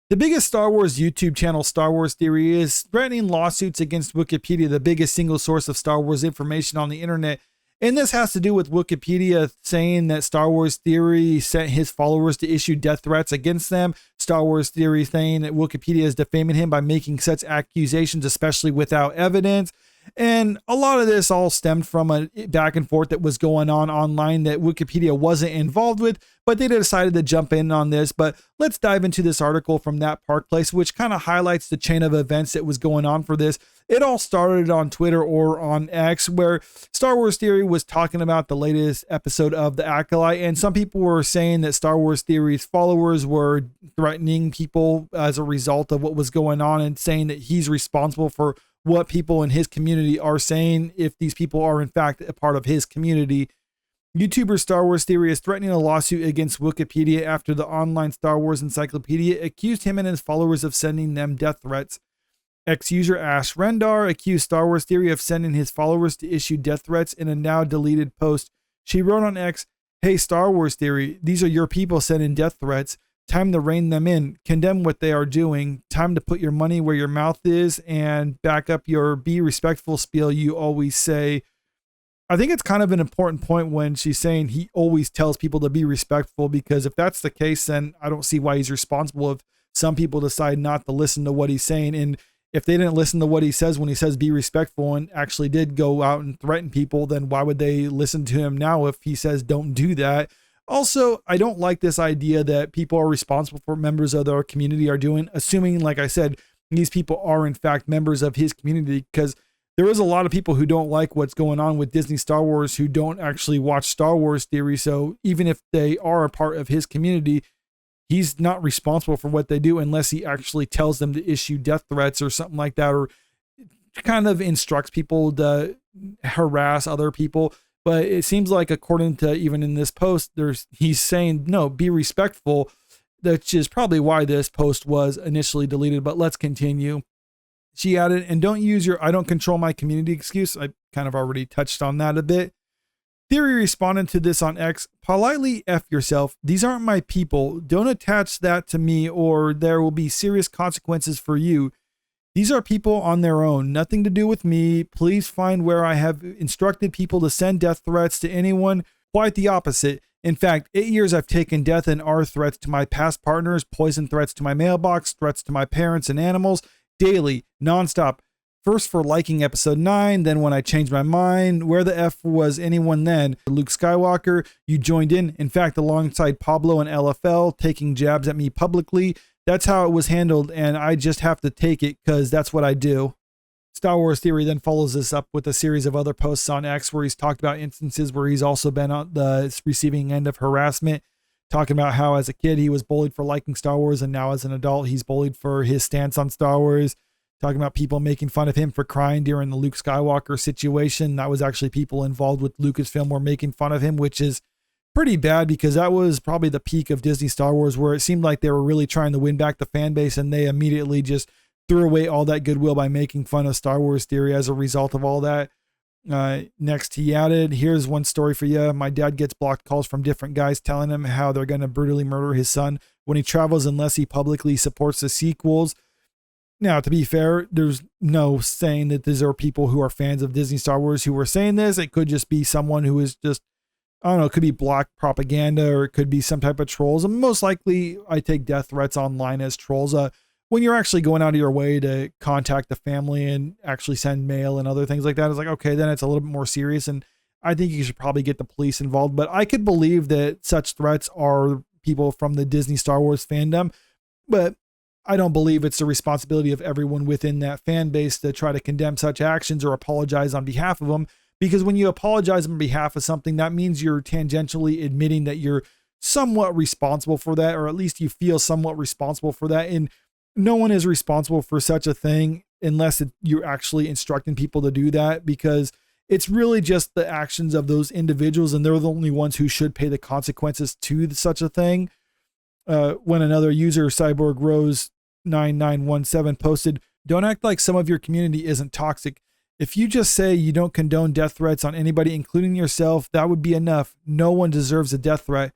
The biggest Star Wars YouTube channel, Star Wars Theory, is threatening lawsuits against Wookieepedia, the biggest single source of Star Wars information on the internet. And this has to do with Wookieepedia saying that Star Wars Theory sent his followers to issue death threats against them. Star Wars Theory saying that Wookieepedia is defaming him by making such accusations, especially without evidence. And a lot of this all stemmed from a back and forth that was going on online that Wookieepedia wasn't involved with, but they decided to jump in on this. But let's dive into this article from That Park Place, which kind of highlights the chain of events that was going on for this. It all started on Twitter or on X, where Star Wars Theory was talking about the latest episode of The Acolyte, and some people were saying that Star Wars Theory's followers were threatening people as a result of what was going on and saying that he's responsible for what people in his community are saying if these people are in fact a part of his community. YouTuber Star Wars Theory is threatening a lawsuit against Wookieepedia after the online Star Wars encyclopedia accused him and his followers of sending them death threats. Ex-user Ash Rendar accused Star Wars Theory of sending his followers to issue death threats in a now deleted post. She wrote on X, "Hey Star Wars Theory, these are your people sending death threats. Time to rein them in, condemn what they are doing, time to put your money where your mouth is and back up your be respectful spiel you always say." I think it's kind of an important point when she's saying he always tells people to be respectful, because if that's the case, then I don't see why he's responsible if some people decide not to listen to what he's saying. And if they didn't listen to what he says when he says be respectful and actually did go out and threaten people, then why would they listen to him now if he says don't do that? Also, I don't like this idea that people are responsible for members of their community are doing, assuming, like I said, these people are in fact members of his community, because there is a lot of people who don't like what's going on with Disney Star Wars who don't actually watch Star Wars Theory. So even if they are a part of his community, he's not responsible for what they do unless he actually tells them to issue death threats or something like that, or kind of instructs people to harass other people. But it seems like, according to even in this post, he's saying, no, be respectful, which is probably why this post was initially deleted. But let's continue. She added, and don't use your "I don't control my community" excuse. I kind of already touched on that a bit. Theory responded to this on X, "Politely F yourself. These aren't my people. Don't attach that to me or there will be serious consequences for you. These are people on their own, nothing to do with me. Please find where I have instructed people to send death threats to anyone. Quite the opposite. In fact, 8 years I've taken death and R threats to my past partners, poison threats to my mailbox, threats to my parents and animals, daily, nonstop. First for liking episode 9, then when I changed my mind. Where the F was anyone then? Luke Skywalker, you joined in fact, alongside Pablo and LFL, taking jabs at me publicly. That's how it was handled, and I just have to take it because that's what I do." Star Wars Theory then follows this up with a series of other posts on X where he's talked about instances where he's also been on the receiving end of harassment, talking about how as a kid he was bullied for liking Star Wars, and now as an adult he's bullied for his stance on Star Wars. Talking about people making fun of him for crying during the Luke Skywalker situation. That was actually people involved with Lucasfilm were making fun of him, which is pretty bad because that was probably the peak of Disney Star Wars, where it seemed like they were really trying to win back the fan base, and they immediately just threw away all that goodwill by making fun of Star Wars Theory as a result of all that. Next, he added, "Here's one story for you. My dad gets blocked calls from different guys telling him how they're going to brutally murder his son when he travels unless he publicly supports the sequels." Now, to be fair, there's no saying that these are people who are fans of Disney Star Wars who were saying this. It could just be someone who is just, I don't know, it could be black propaganda, or it could be some type of trolls. And most likely I take death threats online as trolls. When you're actually going out of your way to contact the family and actually send mail and other things like that, it's like, okay, then it's a little bit more serious. And I think you should probably get the police involved. But I could believe that such threats are people from the Disney Star Wars fandom. But I don't believe it's the responsibility of everyone within that fan base to try to condemn such actions or apologize on behalf of them. Because when you apologize on behalf of something, that means you're tangentially admitting that you're somewhat responsible for that, or at least you feel somewhat responsible for that. And no one is responsible for such a thing unless you're actually instructing people to do that, because it's really just the actions of those individuals, and they're the only ones who should pay the consequences to such a thing. When another user, Cyborg Rose 9917, posted, "Don't act like some of your community isn't toxic. If you just say you don't condone death threats on anybody, including yourself, that would be enough. No one deserves a death threat.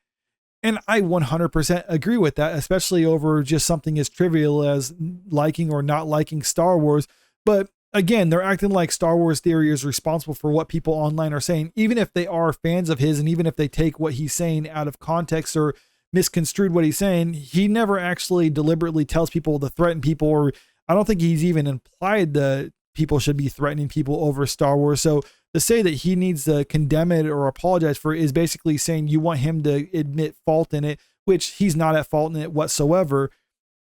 And I 100% agree with that, especially over just something as trivial as liking or not liking Star Wars. But again, they're acting like Star Wars Theory is responsible for what people online are saying, even if they are fans of his, and even if they take what he's saying out of context or misconstrued what he's saying. He never actually deliberately tells people to threaten people, or I don't think he's even implied that people should be threatening people over Star Wars. So to say that he needs to condemn it or apologize for it is basically saying you want him to admit fault in it, which he's not at fault in it whatsoever.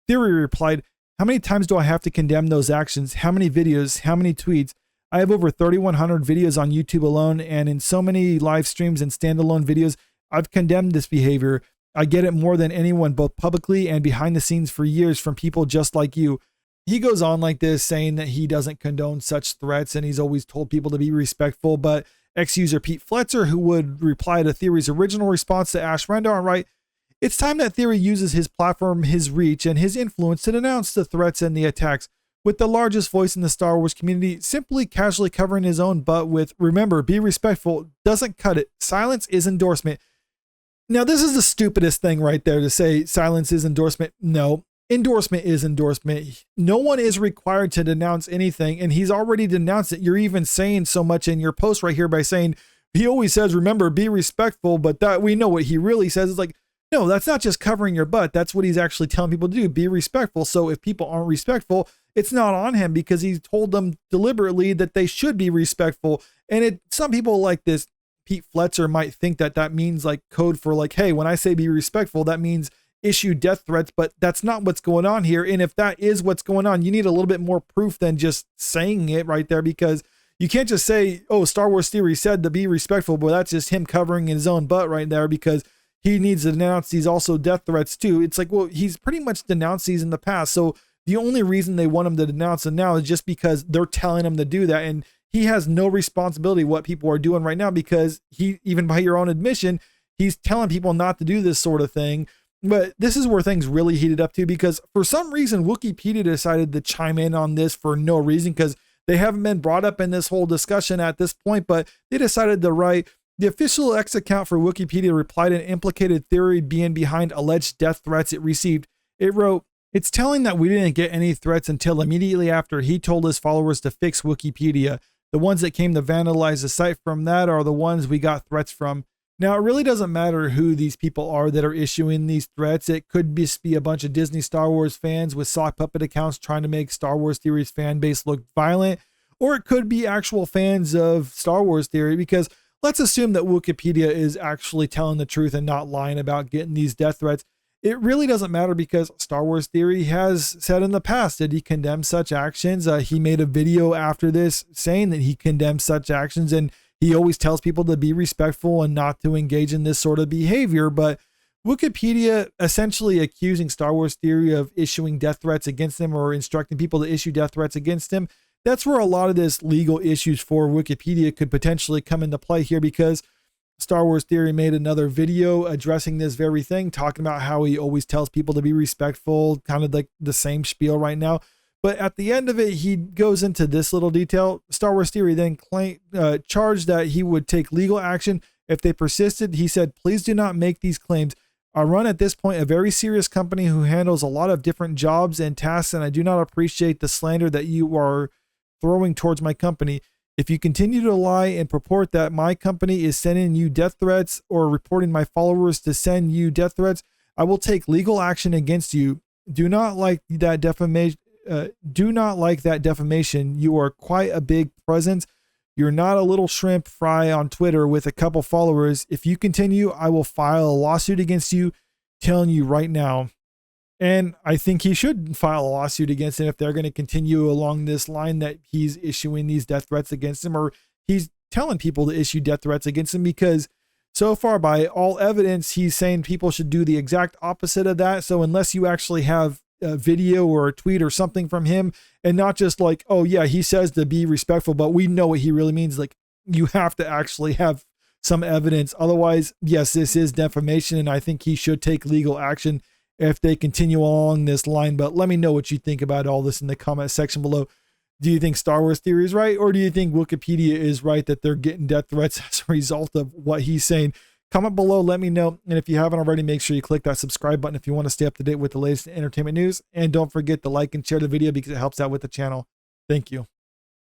Theory replied, "How many times do I have to condemn those actions? How many videos? How many tweets? I have over 3,100 videos on YouTube alone, and in so many live streams and standalone videos, I've condemned this behavior. I get it more than anyone, both publicly and behind the scenes for years from people just like you." He goes on like this, saying that he doesn't condone such threats and he's always told people to be respectful. But ex-user Pete Fletcher, who would reply to Theory's original response to Ash Rendar and write, "It's time that Theory uses his platform, his reach, and his influence to denounce the threats and the attacks. With the largest voice in the Star Wars community, simply casually covering his own butt with, 'Remember, be respectful,' doesn't cut it. Silence is endorsement." Now, this is the stupidest thing right there, to say silence is endorsement. No. Endorsement is endorsement. No one is required to denounce anything, and he's already denounced it. You're even saying so much in your post right here by saying, he always says, "Remember, be respectful," but that we know what he really says is like, no, that's not just covering your butt. That's what he's actually telling people to do. Be respectful. So if people aren't respectful, it's not on him because he told them deliberately that they should be respectful. And some people like this Pete Fletcher might think that that means like code for like, hey, when I say be respectful, that means issue death threats, but that's not what's going on here. And if that is what's going on, you need a little bit more proof than just saying it right there, because you can't just say, oh, Star Wars Theory said to be respectful, but that's just him covering his own butt right there because he needs to denounce these also death threats too. It's like, well, he's pretty much denounced these in the past. So the only reason they want him to denounce them now is just because they're telling him to do that. And he has no responsibility what people are doing right now, because he, even by your own admission, he's telling people not to do this sort of thing. But this is where things really heated up too, because for some reason, Wookieepedia decided to chime in on this for no reason, because they haven't been brought up in this whole discussion at this point, but they decided to write, "The official X account for Wookieepedia replied and implicated Theory being behind alleged death threats it received. It wrote, 'It's telling that we didn't get any threats until immediately after he told his followers to fix Wookieepedia. The ones that came to vandalize the site from that are the ones we got threats from.'" Now, it really doesn't matter who these people are that are issuing these threats. It could just be a bunch of Disney Star Wars fans with sock puppet accounts trying to make Star Wars Theory's fan base look violent, or it could be actual fans of Star Wars Theory, because let's assume that Wookieepedia is actually telling the truth and not lying about getting these death threats. It really doesn't matter, because Star Wars Theory has said in the past that he condemns such actions. He made a video after this saying that he condemns such actions, and he always tells people to be respectful and not to engage in this sort of behavior. But Wookieepedia essentially accusing Star Wars Theory of issuing death threats against him, or instructing people to issue death threats against him. That's where a lot of this legal issues for Wookieepedia could potentially come into play here, because Star Wars Theory made another video addressing this very thing, talking about how he always tells people to be respectful, kind of like the same spiel right now. But at the end of it, he goes into this little detail. Star Wars Theory then charged that he would take legal action if they persisted. He said, "Please do not make these claims. I run at this point a very serious company who handles a lot of different jobs and tasks, and I do not appreciate the slander that you are throwing towards my company. If you continue to lie and purport that my company is sending you death threats or reporting my followers to send you death threats, I will take legal action against you. Do not like that defamation. You are quite a big presence. You're not a little shrimp fry on Twitter with a couple followers. If you continue, I will file a lawsuit against you, telling you right now." And I think he should file a lawsuit against him if they're going to continue along this line that he's issuing these death threats against him, or he's telling people to issue death threats against him, because so far, by all evidence, he's saying people should do the exact opposite of that. So unless you actually have a video or a tweet or something from him, and not just like, oh yeah, he says to be respectful, but we know what he really means, like, you have to actually have some evidence. Otherwise, yes, this is defamation, and I think he should take legal action if they continue along this line. But let me know what you think about all this in the comment section below. Do you think Star Wars Theory is right, or do you think Wookieepedia is right that they're getting death threats as a result of what he's saying? Comment below, let me know. And if you haven't already, make sure you click that subscribe button if you want to stay up to date with the latest entertainment news. And don't forget to like and share the video because it helps out with the channel. Thank you.